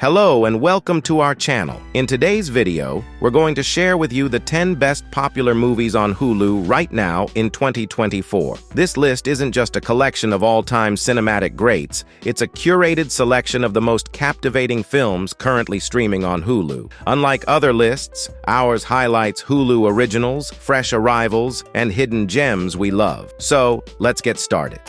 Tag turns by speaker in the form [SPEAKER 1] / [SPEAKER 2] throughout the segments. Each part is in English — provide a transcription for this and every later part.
[SPEAKER 1] Hello and welcome to our channel. In today's video, we're going to share with you the 10 best popular movies on Hulu right now in 2024. This list isn't just a collection of all-time cinematic greats, it's a curated selection of the most captivating films currently streaming on Hulu. Unlike other lists, ours highlights Hulu originals, fresh arrivals, and hidden gems we love. So, let's get started.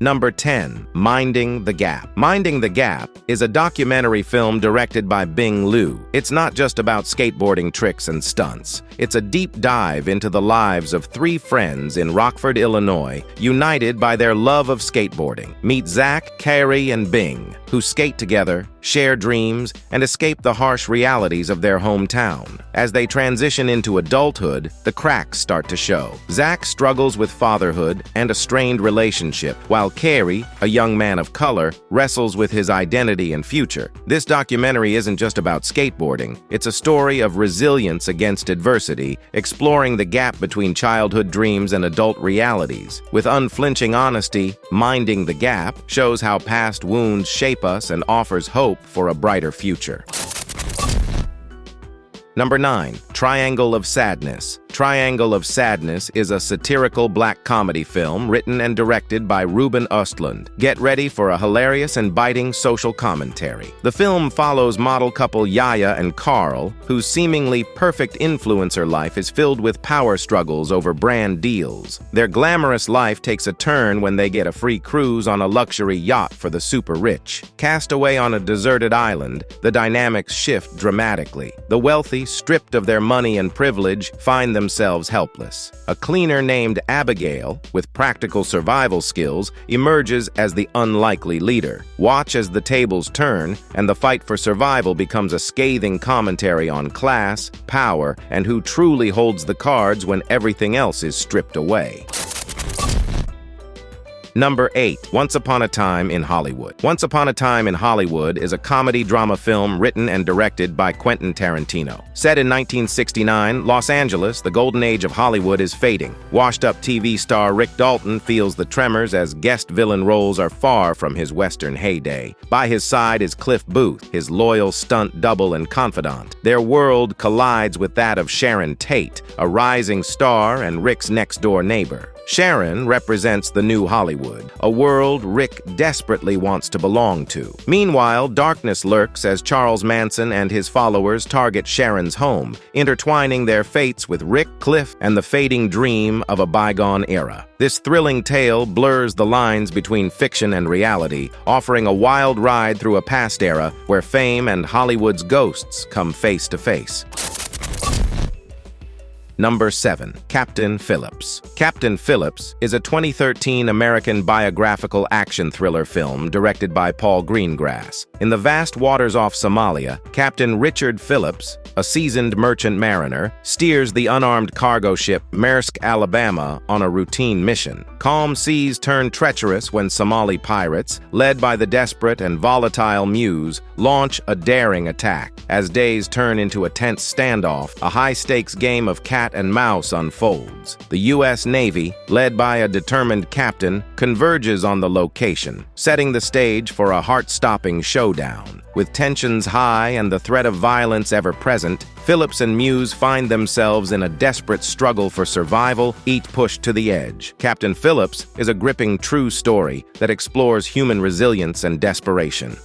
[SPEAKER 1] Number 10. Minding the Gap. Minding the Gap is a documentary film directed by Bing Liu. It's not just about skateboarding tricks and stunts. It's a deep dive into the lives of three friends in Rockford, Illinois, united by their love of skateboarding. Meet Zach, Carrie, and Bing, who skate together, share dreams, and escape the harsh realities of their hometown. As they transition into adulthood, the cracks start to show. Zach struggles with fatherhood and a strained relationship, while Carrie, a young man of color, wrestles with his identity and future. This documentary isn't just about skateboarding. It's a story of resilience against adversity, exploring the gap between childhood dreams and adult realities. With unflinching honesty, Minding the Gap shows how past wounds shape us and offers hope for a brighter future. Number 9. Triangle of Sadness. Triangle of Sadness is a satirical black comedy film written and directed by Ruben Östlund. Get ready for a hilarious and biting social commentary. The film follows model couple Yaya and Carl, whose seemingly perfect influencer life is filled with power struggles over brand deals. Their glamorous life takes a turn when they get a free cruise on a luxury yacht for the super rich. Cast away on a deserted island, the dynamics shift dramatically. The wealthy, stripped of their money and privilege, find themselves helpless. A cleaner named Abigail, with practical survival skills, emerges as the unlikely leader. Watch as the tables turn, and the fight for survival becomes a scathing commentary on class, power, and who truly holds the cards when everything else is stripped away. Number 8. Once Upon a Time in Hollywood. Once Upon a Time in Hollywood is a comedy-drama film written and directed by Quentin Tarantino. Set in 1969, Los Angeles, the golden age of Hollywood is fading. Washed-up TV star Rick Dalton feels the tremors as guest villain roles are far from his Western heyday. By his side is Cliff Booth, his loyal stunt double and confidant. Their world collides with that of Sharon Tate, a rising star and Rick's next-door neighbor. Sharon represents the new Hollywood, a world Rick desperately wants to belong to. Meanwhile, darkness lurks as Charles Manson and his followers target Sharon's home, intertwining their fates with Rick, Cliff, and the fading dream of a bygone era. This thrilling tale blurs the lines between fiction and reality, offering a wild ride through a past era where fame and Hollywood's ghosts come face to face. Number 7. Captain Phillips. Captain Phillips is a 2013 American biographical action thriller film directed by Paul Greengrass. In the vast waters off Somalia, Captain Richard Phillips, a seasoned merchant mariner, steers the unarmed cargo ship Maersk, Alabama on a routine mission. Calm seas turn treacherous when Somali pirates, led by the desperate and volatile Muse, launch a daring attack. As days turn into a tense standoff, a high-stakes game of cat and mouse unfolds. The U.S. Navy, led by a determined captain, converges on the location, setting the stage for a heart-stopping showdown. With tensions high and the threat of violence ever present, Phillips and Muse find themselves in a desperate struggle for survival, each pushed to the edge. Captain Phillips is a gripping true story that explores human resilience and desperation.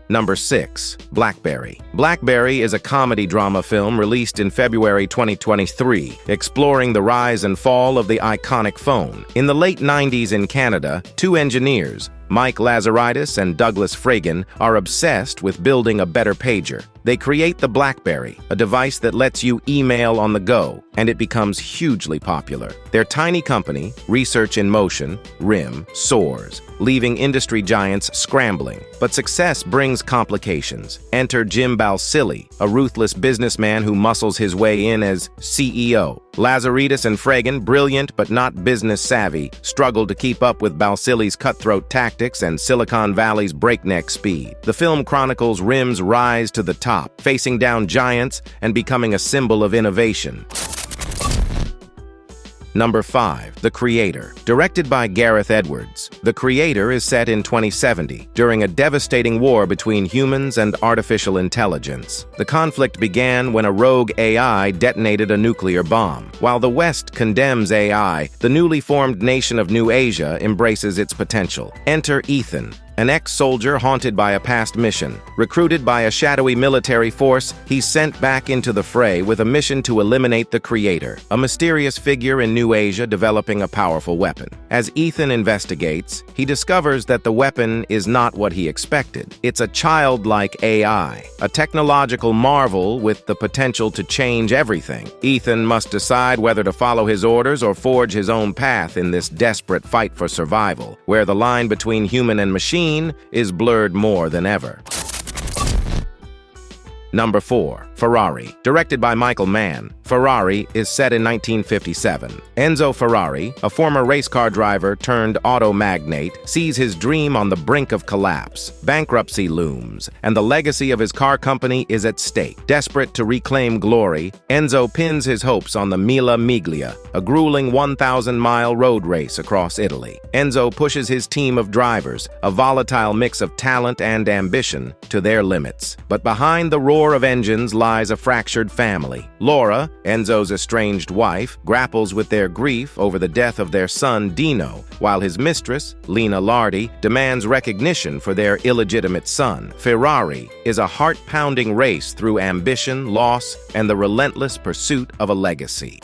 [SPEAKER 1] Number 6. Blackberry. Blackberry is a comedy-drama film released in February 2023, exploring the rise and fall of the iconic phone. In the late 90s in Canada, two engineers, Mike Lazaridis and Douglas Fragan, are obsessed with building a better pager. They create the Blackberry, a device that lets you email on the go, and it becomes hugely popular. Their tiny company, Research in Motion, RIM, soars, leaving industry giants scrambling. But success brings complications. Enter Jim Balsillie, a ruthless businessman who muscles his way in as CEO. Lazaridis and Fragan, brilliant but not business-savvy, struggle to keep up with Balsillie's cutthroat tactics and Silicon Valley's breakneck speed. The film chronicles RIM's rise to the top, facing down giants and becoming a symbol of innovation. Number 5. The Creator. Directed by Gareth Edwards, The Creator is set in 2070, during a devastating war between humans and artificial intelligence. The conflict began when a rogue AI detonated a nuclear bomb. While the West condemns AI, the newly formed nation of New Asia embraces its potential. Enter Ethan, an ex-soldier haunted by a past mission. Recruited by a shadowy military force, he's sent back into the fray with a mission to eliminate the Creator, a mysterious figure in New Asia developing a powerful weapon. As Ethan investigates, he discovers that the weapon is not what he expected. It's a childlike AI, a technological marvel with the potential to change everything. Ethan must decide whether to follow his orders or forge his own path in this desperate fight for survival, where the line between human and machine is blurred more than ever. Number 4. Ferrari. Directed by Michael Mann, Ferrari is set in 1957. Enzo Ferrari, a former race car driver turned auto magnate, sees his dream on the brink of collapse. Bankruptcy looms, and the legacy of his car company is at stake. Desperate to reclaim glory, Enzo pins his hopes on the Mille Miglia, a grueling 1,000-mile road race across Italy. Enzo pushes his team of drivers, a volatile mix of talent and ambition, to their limits. But behind the roar of engines lies a fractured family. Laura, Enzo's estranged wife, grapples with their grief over the death of their son Dino, while his mistress, Lena Lardi, demands recognition for their illegitimate son. Ferrari is a heart-pounding race through ambition, loss, and the relentless pursuit of a legacy.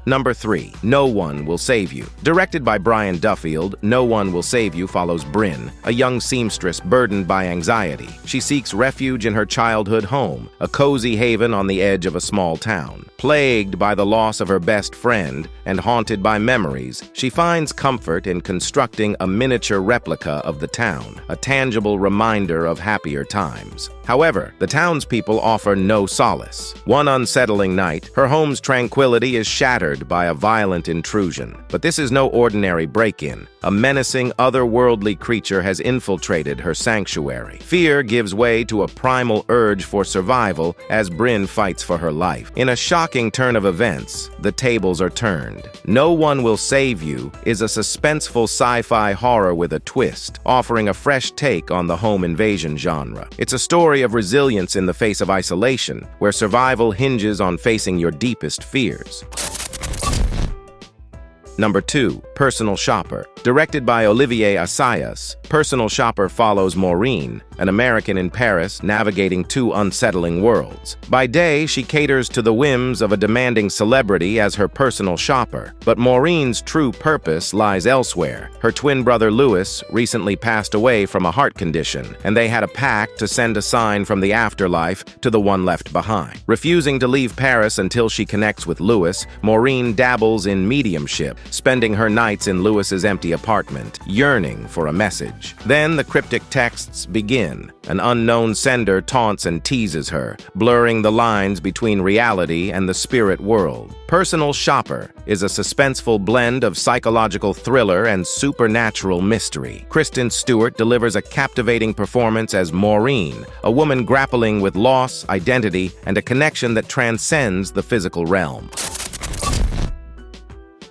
[SPEAKER 1] Number 3. No One Will Save You. Directed by Brian Duffield, No One Will Save You follows Bryn, a young seamstress burdened by anxiety. She seeks refuge in her childhood home, a cozy haven on the edge of a small town. Plagued by the loss of her best friend and haunted by memories, she finds comfort in constructing a miniature replica of the town, a tangible reminder of happier times. However, the townspeople offer no solace. One unsettling night, her home's tranquility is shattered by a violent intrusion. But this is no ordinary break-in. A menacing, otherworldly creature has infiltrated her sanctuary. Fear gives way to a primal urge for survival as Bryn fights for her life. In a shocking turn of events, the tables are turned. No One Will Save You is a suspenseful sci-fi horror with a twist, offering a fresh take on the home invasion genre. It's a story of resilience in the face of isolation, where survival hinges on facing your deepest fears. Number 2. Personal Shopper. Directed by Olivier Assayas, Personal Shopper follows Maureen, an American in Paris navigating two unsettling worlds. By day, she caters to the whims of a demanding celebrity as her personal shopper. But Maureen's true purpose lies elsewhere. Her twin brother Louis recently passed away from a heart condition, and they had a pact to send a sign from the afterlife to the one left behind. Refusing to leave Paris until she connects with Louis, Maureen dabbles in mediumship, spending her nights in Louis's empty apartment, yearning for a message. Then the cryptic texts begin. An unknown sender taunts and teases her, blurring the lines between reality and the spirit world. Personal Shopper is a suspenseful blend of psychological thriller and supernatural mystery. Kristen Stewart delivers a captivating performance as Maureen, a woman grappling with loss, identity, and a connection that transcends the physical realm.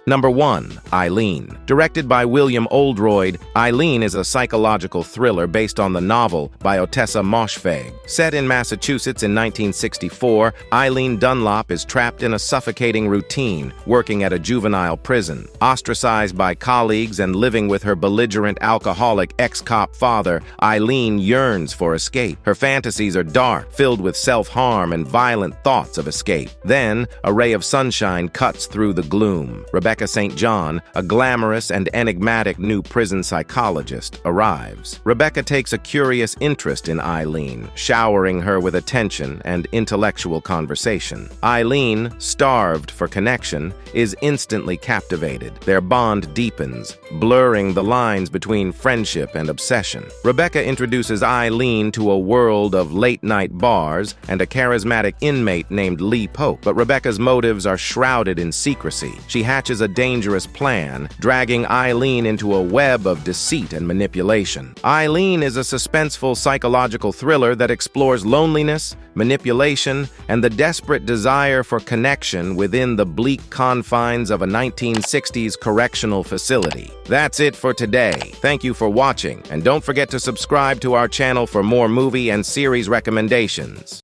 [SPEAKER 1] Number 1. Eileen. Directed by William Oldroyd, Eileen is a psychological thriller based on the novel by Ottessa Moshfegh. Set in Massachusetts in 1964, Eileen Dunlop is trapped in a suffocating routine, working at a juvenile prison. Ostracized by colleagues and living with her belligerent alcoholic ex-cop father, Eileen yearns for escape. Her fantasies are dark, filled with self-harm and violent thoughts of escape. Then, a ray of sunshine cuts through the gloom. Rebecca St. John, a glamorous and enigmatic new prison psychologist, arrives. Rebecca takes a curious interest in Eileen, showering her with attention and intellectual conversation. Eileen, starved for connection, is instantly captivated. Their bond deepens, blurring the lines between friendship and obsession. Rebecca introduces Eileen to a world of late-night bars and a charismatic inmate named Lee Pope, but Rebecca's motives are shrouded in secrecy. She hatches a dangerous plan, dragging Eileen into a web of deceit and manipulation. Eileen is a suspenseful psychological thriller that explores loneliness, manipulation, and the desperate desire for connection within the bleak confines of a 1960s correctional facility. That's it for today. Thank you for watching, and don't forget to subscribe to our channel for more movie and series recommendations.